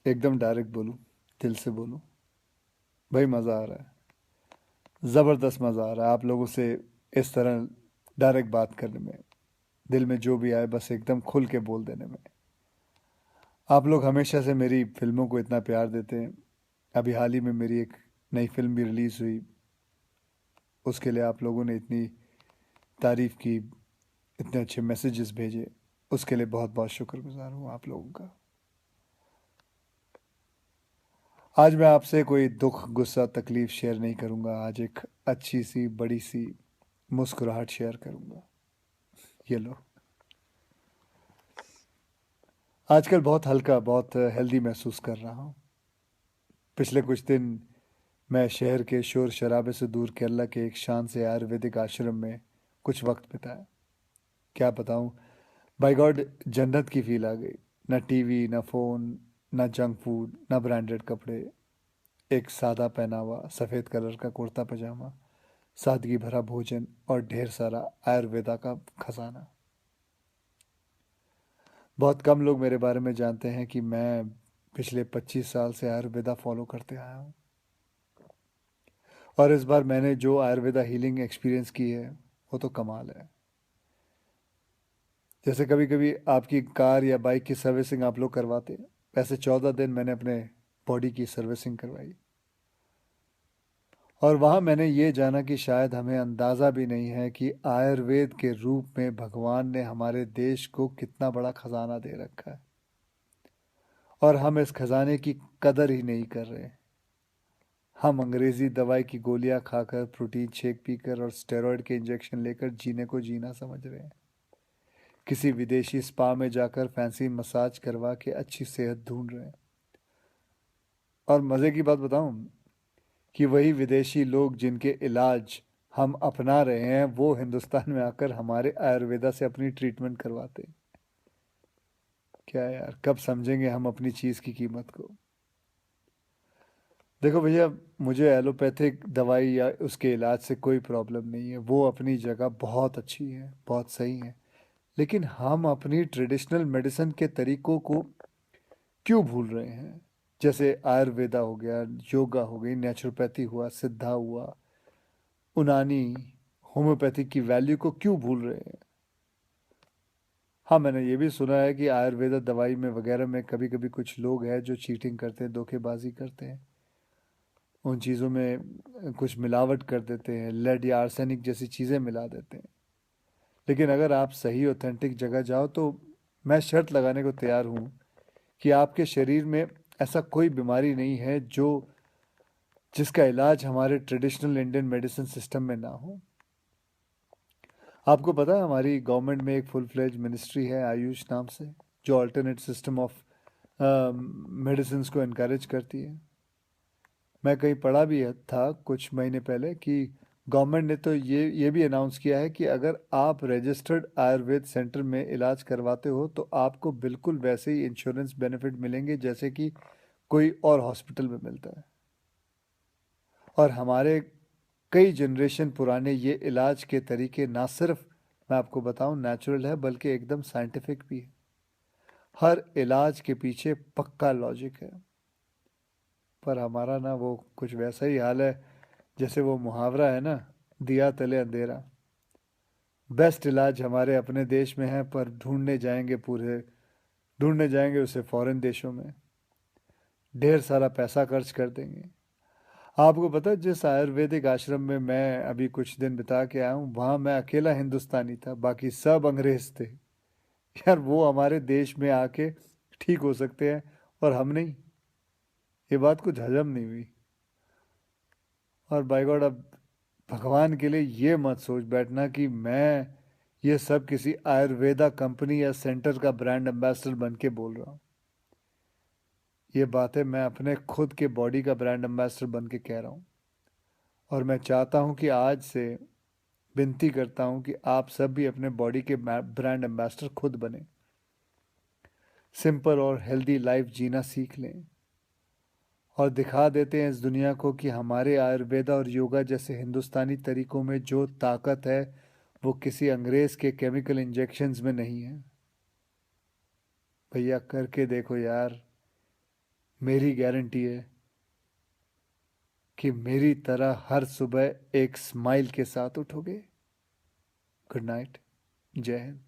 एकदम डायरेक्ट बोलूं, दिल से बोलूं, भाई मज़ा आ रहा है। ज़बरदस्त मज़ा आ रहा है आप लोगों से इस तरह डायरेक्ट बात करने में। दिल में जो भी आए बस एकदम खुल के बोल देने में। आप लोग हमेशा से मेरी फिल्मों को इतना प्यार देते हैं। अभी हाल ही में मेरी एक नई फिल्म भी रिलीज़ हुई, उसके लिए आप लोगों ने इतनी तारीफ़ की, इतने अच्छे मैसेजेस भेजे, उसके लिए बहुत बहुत शुक्रगुजार हूँ आप लोगों का। आज मैं आपसे कोई दुख गुस्सा तकलीफ़ शेयर नहीं करूँगा। आज एक अच्छी सी बड़ी सी मुस्कुराहट शेयर करूँगा। ये लो। आजकल बहुत हल्का, बहुत हेल्दी महसूस कर रहा हूँ। पिछले कुछ दिन मैं शहर के शोर शराबे से दूर केरला के एक शांत से आयुर्वेदिक आश्रम में कुछ वक्त बिताया। क्या बताऊँ, बाय गॉड जन्नत की फील आ गई। ना टीवी, ना फ़ोन, ना जंक फूड, ना ब्रांडेड कपड़े। एक सादा पहनावा, सफ़ेद कलर का कुर्ता पजामा, सादगी भरा भोजन और ढेर सारा आयुर्वेदा का खजाना। बहुत कम लोग मेरे बारे में जानते हैं कि मैं पिछले 25 साल से आयुर्वेदा फॉलो करते आया हूँ। और इस बार मैंने जो आयुर्वेदा हीलिंग एक्सपीरियंस की है वो तो कमाल है। जैसे कभी कभी आपकी कार या बाइक की सर्विसिंग आप लोग करवाते हैं, वैसे 14 दिन मैंने अपने बॉडी की सर्विसिंग करवाई। और वहाँ मैंने ये जाना कि शायद हमें अंदाज़ा भी नहीं है कि आयुर्वेद के रूप में भगवान ने हमारे देश को कितना बड़ा खजाना दे रखा है, और हम इस खजाने की कदर ही नहीं कर रहे। हम अंग्रेज़ी दवाई की गोलियां खाकर, प्रोटीन शेक पीकर और स्टेरॉयड के इंजेक्शन लेकर जीने को जीना समझ रहे हैं। किसी विदेशी स्पा में जाकर फैंसी मसाज करवा के अच्छी सेहत ढूंढ रहे हैं। और मज़े की बात बताऊं, कि वही विदेशी लोग जिनके इलाज हम अपना रहे हैं वो हिंदुस्तान में आकर हमारे आयुर्वेदा से अपनी ट्रीटमेंट करवाते हैं। क्या यार, कब समझेंगे हम अपनी चीज़ की कीमत को। देखो भैया, मुझे एलोपैथिक दवाई या उसके इलाज से कोई प्रॉब्लम नहीं है, वो अपनी जगह बहुत अच्छी है, बहुत सही है। लेकिन हम अपनी ट्रेडिशनल मेडिसिन के तरीकों को क्यों भूल रहे हैं? जैसे आयुर्वेदा हो गया, योगा हो गई, नेचुरोपैथी हुआ, सिद्धा हुआ, उनानी, होम्योपैथी की वैल्यू को क्यों भूल रहे हैं? हाँ, मैंने ये भी सुना है कि आयुर्वेदा दवाई में वगैरह में कभी कभी कुछ लोग हैं जो चीटिंग करते हैं, धोखेबाजी करते हैं, उन चीज़ों में कुछ मिलावट कर देते हैं, लेड या आर्सेनिक जैसी चीज़ें मिला देते हैं। लेकिन अगर आप सही ऑथेंटिक जगह जाओ तो मैं शर्त लगाने को तैयार हूँ कि आपके शरीर में ऐसा कोई बीमारी नहीं है जो जिसका इलाज हमारे ट्रेडिशनल इंडियन मेडिसिन सिस्टम में ना हो। आपको पता है हमारी गवर्नमेंट में एक फुल फ्लेज मिनिस्ट्री है आयुष नाम से, जो अल्टरनेट सिस्टम ऑफ मेडिसिन को इनक्रेज करती है। मैं कहीं पढ़ा भी था कुछ महीने पहले कि गवर्नमेंट ने तो ये भी अनाउंस किया है कि अगर आप रजिस्टर्ड आयुर्वेद सेंटर में इलाज करवाते हो तो आपको बिल्कुल वैसे ही इंश्योरेंस बेनिफिट मिलेंगे जैसे कि कोई और हॉस्पिटल में मिलता है। और हमारे कई जनरेशन पुराने ये इलाज के तरीके ना सिर्फ, मैं आपको बताऊं, नेचुरल है बल्कि एकदम साइंटिफिक भी है। हर इलाज के पीछे पक्का लॉजिक है। पर हमारा ना वो कुछ वैसा ही हाल है जैसे वो मुहावरा है ना, दिया तले अंधेरा। बेस्ट इलाज हमारे अपने देश में है पर ढूंढने जाएंगे उसे फॉरेन देशों में, ढेर सारा पैसा खर्च कर देंगे। आपको पता है जिस आयुर्वेदिक आश्रम में मैं अभी कुछ दिन बिता के आया हूँ, वहाँ मैं अकेला हिंदुस्तानी था, बाकी सब अंग्रेज थे। यार, वो हमारे देश में आके ठीक हो सकते हैं और हम नहीं। ये बात कुछ हजम नहीं हुई। और बाय गॉड, अब भगवान के लिए ये मत सोच बैठना कि मैं ये सब किसी आयुर्वेदा कंपनी या सेंटर का ब्रांड एम्बेसडर बन के बोल रहा हूँ। ये बातें मैं अपने खुद के बॉडी का ब्रांड एम्बेसडर बन के कह रहा हूँ। और मैं चाहता हूँ कि आज से विनती करता हूँ कि आप सब भी अपने बॉडी के ब्रांड एम्बेसडर खुद बने, सिंपल और हेल्दी लाइफ जीना सीख लें और दिखा देते हैं इस दुनिया को कि हमारे आयुर्वेदा और योगा जैसे हिंदुस्तानी तरीकों में जो ताकत है वो किसी अंग्रेज के केमिकल इंजेक्शंस में नहीं है। भैया, करके देखो यार, मेरी गारंटी है कि मेरी तरह हर सुबह एक स्माइल के साथ उठोगे। Good night. जय हिंद।